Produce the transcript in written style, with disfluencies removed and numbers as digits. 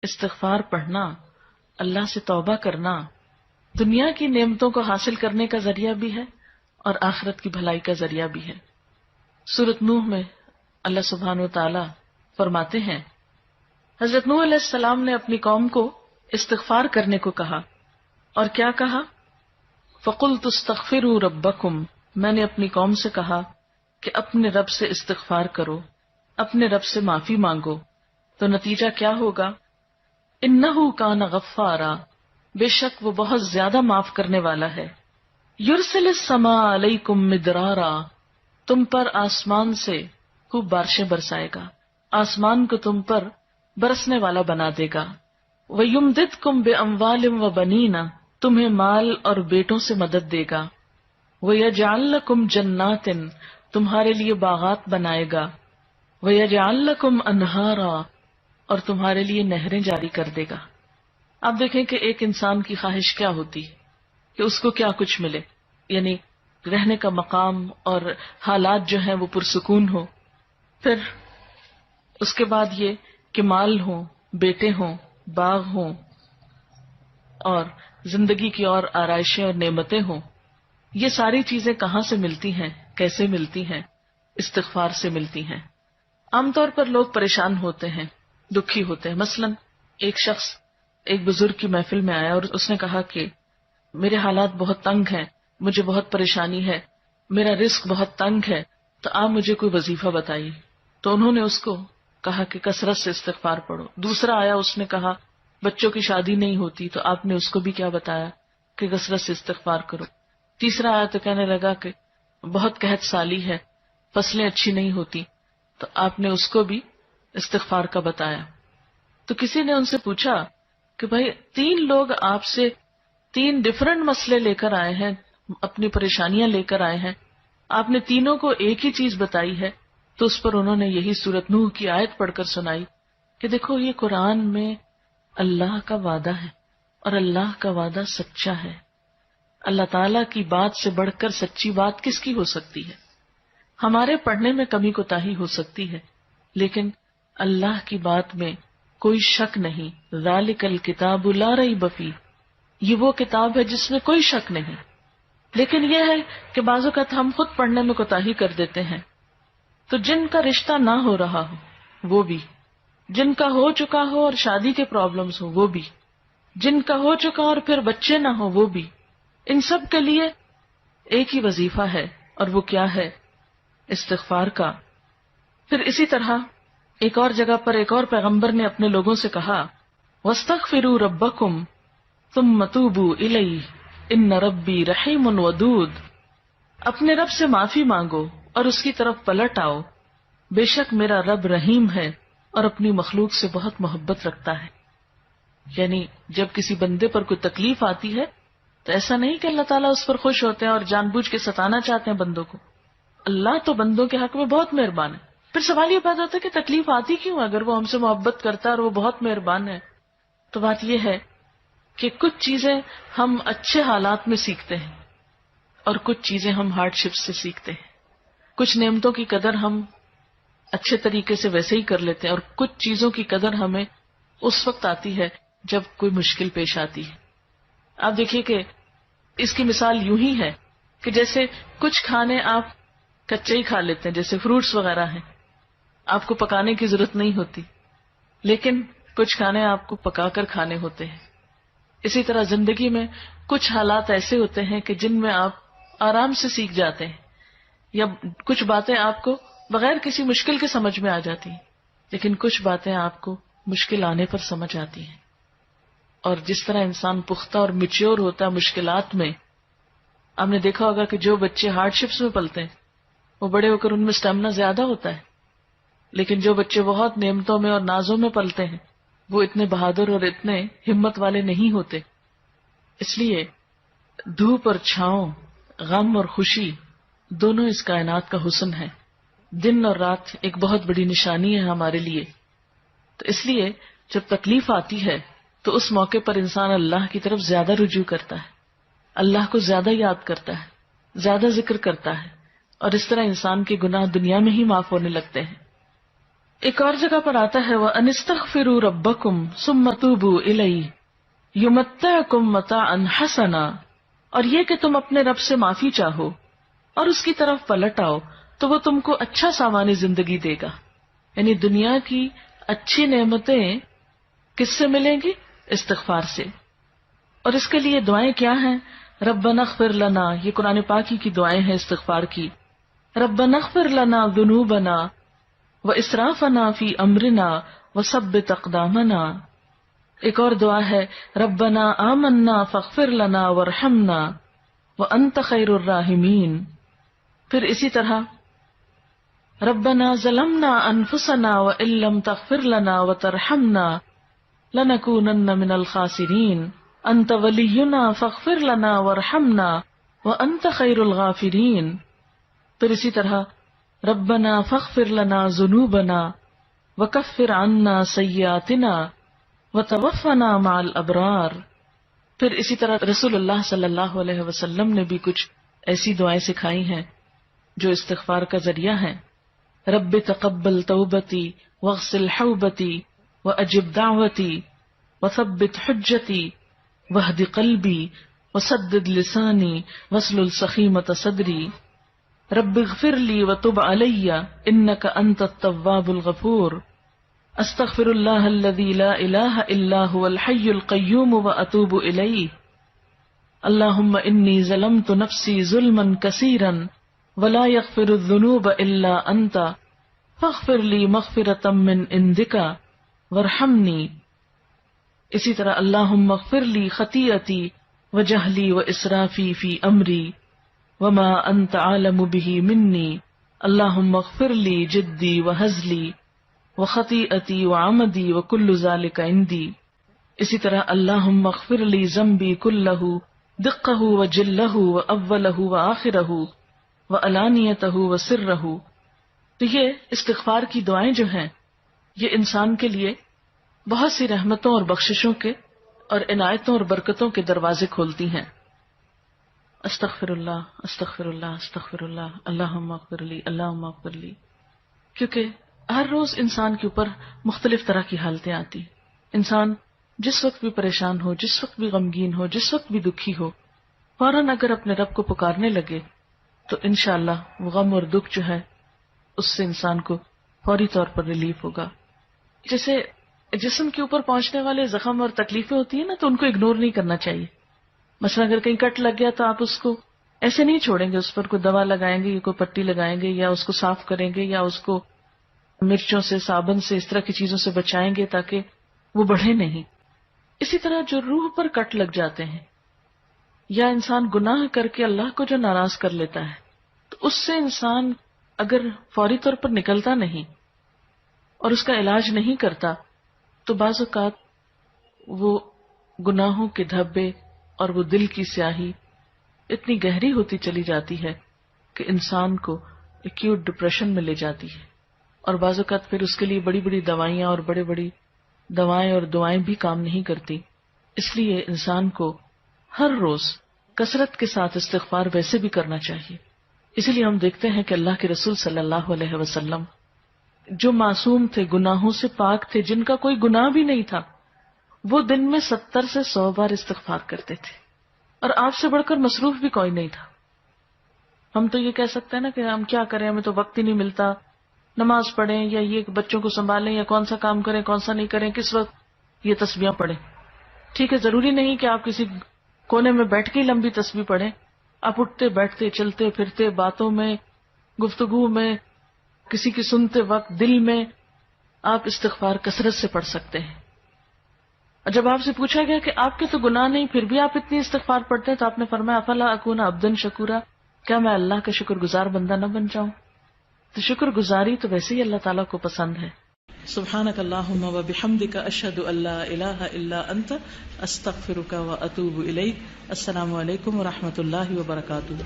استغفار پڑھنا، اللہ سے توبہ کرنا دنیا کی نعمتوں کو حاصل کرنے کا ذریعہ بھی ہے اور آخرت کی بھلائی کا ذریعہ بھی ہے۔ سورۃ نوح میں اللہ سبحانہ و تعالی فرماتے ہیں، حضرت نوح علیہ السلام نے اپنی قوم کو استغفار کرنے کو کہا، اور کیا کہا؟ فَقُلْتُ اسْتَغْفِرُوا رَبَّكُمْ، میں نے اپنی قوم سے کہا کہ اپنے رب سے استغفار کرو، اپنے رب سے معافی مانگو۔ تو نتیجہ کیا ہوگا؟ اِنَّهُ كَانَ غَفَّارًا، بے شک وہ بہت زیادہ معاف کرنے والا ہے۔ يُرْسِلِ السَّمَاءَ عَلَيْكُمْ مِدْرَارًا، تم پر آسمان سے خوب بارشیں برسائے گا، آسمان کو تم پر برسنے والا بنا دے گا۔ وَيُمْدِدْكُمْ بِأَمْوَالٍ وَبَنِينَ، تمہیں مال اور بیٹوں سے مدد دے گا۔ وَيَجْعَلْ لَكُمْ جَنَّاتٍ، تمہارے لیے باغات بنائے گا۔ وَيَجْعَلْ لَكُمْ أَنْهَارًا، اور تمہارے لیے نہریں جاری کر دے گا۔ آپ دیکھیں کہ ایک انسان کی خواہش کیا ہوتی ہے کہ اس کو کیا کچھ ملے، یعنی رہنے کا مقام اور حالات جو ہیں وہ پرسکون ہو، پھر اس کے بعد یہ کہ مال ہوں، بیٹے ہوں، باغ ہوں، اور زندگی کی اور آرائشیں اور نعمتیں ہوں۔ یہ ساری چیزیں کہاں سے ملتی ہیں، کیسے ملتی ہیں؟ استغفار سے ملتی ہیں۔ عام طور پر لوگ پریشان ہوتے ہیں، دکھی ہوتے ہیں۔ مثلا ایک شخص ایک بزرگ کی محفل میں آیا اور اس نے کہا کہ میرے حالات بہت تنگ ہیں، مجھے بہت پریشانی ہے، میرا رزق بہت تنگ ہے، تو آپ مجھے کوئی وظیفہ بتائیے۔ تو انہوں نے اس کو کہا کہ کثرت سے استغفار پڑھو۔ دوسرا آیا، اس نے کہا بچوں کی شادی نہیں ہوتی، تو آپ نے اس کو بھی کیا بتایا کہ کثرت سے استغفار کرو۔ تیسرا آیا تو کہنے لگا کہ بہت قحط سالی ہے، فصلیں اچھی نہیں ہوتی، تو آپ نے اس کو بھی استغفار کا بتایا۔ تو کسی نے ان سے پوچھا کہ بھائی 3 لوگ آپ سے 3 ڈفرنٹ مسئلے لے کر آئے ہیں، اپنی پریشانیاں لے کر آئے ہیں، آپ نے تینوں کو ایک ہی چیز بتائی ہے۔ تو اس پر انہوں نے یہی سورۃ نوح کی آیت پڑھ کر سنائی کہ دیکھو یہ قرآن میں اللہ کا وعدہ ہے، اور اللہ کا وعدہ سچا ہے۔ اللہ تعالیٰ کی بات سے بڑھ کر سچی بات کس کی ہو سکتی ہے؟ ہمارے پڑھنے میں کمی کوتاہی ہو سکتی ہے، لیکن اللہ کی بات میں کوئی شک نہیں۔ ذالک الکتاب لا ریب فیہ، یہ وہ کتاب ہے جس میں کوئی شک نہیں۔ لیکن یہ ہے کہ بعض اوقات ہم خود پڑھنے میں کوتاہی کر دیتے ہیں، تو جن کا رشتہ نہ ہو رہا ہو وہ بھی، جن کا ہو چکا ہو اور شادی کے پرابلمز ہو وہ بھی، جن کا ہو چکا اور پھر بچے نہ ہو وہ بھی، ان سب کے لیے ایک ہی وظیفہ ہے، اور وہ کیا ہے؟ استغفار کا۔ پھر اسی طرح ایک اور جگہ پر ایک اور پیغمبر نے اپنے لوگوں سے کہا وَاسْتَغْفِرُوا رَبَّكُمْ ثُمَّ تُوبُوا إِلَيْهِ إِنَّ رَبِّي رَحِيمٌ وَدُودٌ، اپنے رب سے معافی مانگو اور اس کی طرف پلٹ آؤ، بے شک میرا رب رحیم ہے اور اپنی مخلوق سے بہت محبت رکھتا ہے۔ یعنی جب کسی بندے پر کوئی تکلیف آتی ہے تو ایسا نہیں کہ اللہ تعالیٰ اس پر خوش ہوتے ہیں اور جان بوجھ کے ستانا چاہتے ہیں بندوں کو۔ اللہ تو بندوں کے حق میں بہت مہربان ہے۔ پھر سوال یہ پیدا ہوتا ہے کہ تکلیف آتی کیوں؟ اگر وہ ہم سے محبت کرتا ہے اور وہ بہت مہربان ہے، تو بات یہ ہے کہ کچھ چیزیں ہم اچھے حالات میں سیکھتے ہیں اور کچھ چیزیں ہم ہارڈ شپ سے سیکھتے ہیں۔ کچھ نعمتوں کی قدر ہم اچھے طریقے سے ویسے ہی کر لیتے ہیں، اور کچھ چیزوں کی قدر ہمیں اس وقت آتی ہے جب کوئی مشکل پیش آتی ہے۔ آپ دیکھیے کہ اس کی مثال یوں ہی ہے کہ جیسے کچھ کھانے آپ کچے ہی کھا لیتے ہیں، جیسے فروٹس وغیرہ ہیں، آپ کو پکانے کی ضرورت نہیں ہوتی، لیکن کچھ کھانے آپ کو پکا کر کھانے ہوتے ہیں۔ اسی طرح زندگی میں کچھ حالات ایسے ہوتے ہیں کہ جن میں آپ آرام سے سیکھ جاتے ہیں، یا کچھ باتیں آپ کو بغیر کسی مشکل کے سمجھ میں آ جاتی ہیں، لیکن کچھ باتیں آپ کو مشکل آنے پر سمجھ آتی ہیں۔ اور جس طرح انسان پختہ اور میچیور ہوتا ہے مشکلات میں، آپ نے دیکھا ہوگا کہ جو بچے ہارڈ شپس میں پلتے ہیں وہ بڑے ہو کر ان میں سٹیمنا زیادہ ہوتا ہے، لیکن جو بچے بہت نعمتوں میں اور نازوں میں پلتے ہیں وہ اتنے بہادر اور اتنے ہمت والے نہیں ہوتے۔ اس لیے دھوپ اور چھاؤں، غم اور خوشی، دونوں اس کائنات کا حسن ہے۔ دن اور رات ایک بہت بڑی نشانی ہے ہمارے لیے۔ تو اس لیے جب تکلیف آتی ہے تو اس موقع پر انسان اللہ کی طرف زیادہ رجوع کرتا ہے، اللہ کو زیادہ یاد کرتا ہے، زیادہ ذکر کرتا ہے، اور اس طرح انسان کے گناہ دنیا میں ہی معاف ہونے لگتے ہیں۔ ایک اور جگہ پر آتا ہے وَأَنِسْتَغْفِرُوا رَبَّكُمْ ثُمَّ تُوبُوا إِلَيْهِ يُمَتِّعْكُمْ مَتَاعًا حَسَنًا، اور یہ کہ تم اپنے رب سے معافی چاہو اور اس کی طرف پلٹ آؤ تو وہ تم کو اچھا سامان زندگی دے گا. یعنی دنیا کی اچھی نعمتیں کس سے ملیں گی؟ استغفار سے. اور اس کے لیے دعائیں کیا ہیں؟ ربنا اغفر لنا، یہ قرآن پاک کی دعائیں ہیں استغفار کی. ربنا اغفر لنا ذنوبنا واسرافنا فی امرنا وثبت اقدامنا. ایک اور دعا ہے ربنا آمنا فاغفر لنا وارحمنا وانت خیر الراحمین. پھر اسی طرح ربنا ظلمنا انفسنا وان لم تغفر لنا وترحمنا لنکونن من الخاسرین انت ولینا فاغفر لنا وارحمنا وانت خیر الغافرین. پھر اسی طرح ربنا فاغفر لنا ذنوبنا وکفر عنا سیئاتنا وتوفنا مع الابرار. پھر اسی طرح رسول اللہ صلی اللہ علیہ وسلم نے بھی کچھ ایسی دعائیں سکھائی ہیں جو استغفار کا ذریعہ ہیں. رب تقبل توبتی واغسل حوبتی واجب دعوتی وثبت حجتی واہد قلبی وسدد لسانی واسلل سخیمۃ صدری. رب اغفر لی وتب علی انک انت التواب الغفور. استغفر اللہ الذی لا الہ الا هو الحی القیوم واتوب الیہ. اللہم انی ظلمت نفسی ظلما کثیرا ولا یغفر الذنوب الا انت فاغفر لی مغفرۃ من عندک وارحمنی. اسی طرح اللہم اغفر لی خطیئتی وجہلی واسرافی فی امری وما انت عالم به منی. اللہم اغفر لی جدی وہزلی وخطیئتی وعمدی وکل ذلک عندی. اسی طرح اللہم اغفر لی ذنبی کلہ دقہ وجلہ واولہ وآخرہ وعلانیتہ وسرہ. تو یہ استغفار کی دعائیں جو ہیں یہ انسان کے لیے بہت سی رحمتوں اور بخششوں کے اور عنایتوں اور برکتوں کے دروازے کھولتی ہیں. استغفر اللہ استغفر اللہ استغفر اللہ اللہم اغفر لی اللہم اغفر لی. کیونکہ ہر روز انسان کے اوپر مختلف طرح کی حالتیں آتی. انسان جس وقت بھی پریشان ہو، جس وقت بھی غمگین ہو، جس وقت بھی دکھی ہو، فوراً اگر اپنے رب کو پکارنے لگے تو انشاءاللہ وہ غم اور دکھ جو ہے اس سے انسان کو فوری طور پر ریلیف ہوگا. جیسے جسم کے اوپر پہنچنے والے زخم اور تکلیفیں ہوتی ہیں نا، تو ان کو اگنور نہیں کرنا چاہیے. مثلا اگر کہیں کٹ لگ گیا تو آپ اس کو ایسے نہیں چھوڑیں گے، اس پر کوئی دوا لگائیں گے یا کوئی پٹی لگائیں گے یا اس کو صاف کریں گے یا اس کو مرچوں سے، صابن سے، اس طرح کی چیزوں سے بچائیں گے تاکہ وہ بڑھے نہیں. اسی طرح جو روح پر کٹ لگ جاتے ہیں یا انسان گناہ کر کے اللہ کو جو ناراض کر لیتا ہے تو اس سے انسان اگر فوری طور پر نکلتا نہیں اور اس کا علاج نہیں کرتا تو بعض اوقات وہ گناہوں کے دھبے اور وہ دل کی سیاہی اتنی گہری ہوتی چلی جاتی ہے کہ انسان کو ایکیوٹ ڈپریشن میں لے جاتی ہے. اور بعض اوقات پھر اس کے لیے بڑی بڑی دوائیاں اور بڑی بڑی دوائیں اور دعائیں بھی کام نہیں کرتی. اس لیے انسان کو ہر روز کثرت کے ساتھ استغفار ویسے بھی کرنا چاہیے. اسی لیے ہم دیکھتے ہیں کہ اللہ کے رسول صلی اللہ علیہ وسلم جو معصوم تھے، گناہوں سے پاک تھے، جن کا کوئی گناہ بھی نہیں تھا، وہ دن میں 70 سے 100 بار استغفار کرتے تھے. اور آپ سے بڑھ کر مصروف بھی کوئی نہیں تھا. ہم تو یہ کہہ سکتے ہیں نا کہ ہم کیا کریں، ہمیں تو وقت ہی نہیں ملتا، نماز پڑھیں یا یہ بچوں کو سنبھالیں یا کون سا کام کریں کون سا نہیں کریں، کس وقت یہ تسبیحاں پڑھیں. ٹھیک ہے، ضروری نہیں کہ آپ کسی کونے میں بیٹھ کے لمبی تسبیح پڑھیں. آپ اٹھتے بیٹھتے چلتے پھرتے باتوں میں گفتگو میں کسی کی سنتے وقت دل میں آپ استغفار کثرت سے پڑھ سکتے ہیں. اور جب آپ سے پوچھا گیا کہ آپ کے تو گناہ نہیں پھر بھی آپ اتنی استغفار پڑھتے ہیں تو آپ نے فرمایا افلا اکون عبدا شکورا، کیا میں اللہ کا شکر گزار بندہ نہ بن جاؤں؟ تو شکر گزاری تو ویسے ہی اللہ تعالیٰ کو پسند ہے. سبحانک اللہم و بحمدک اشہد ان لا الہ الا انت استغفرک و اتوب الیک. السلام علیکم و رحمۃ اللہ وبرکاتہ.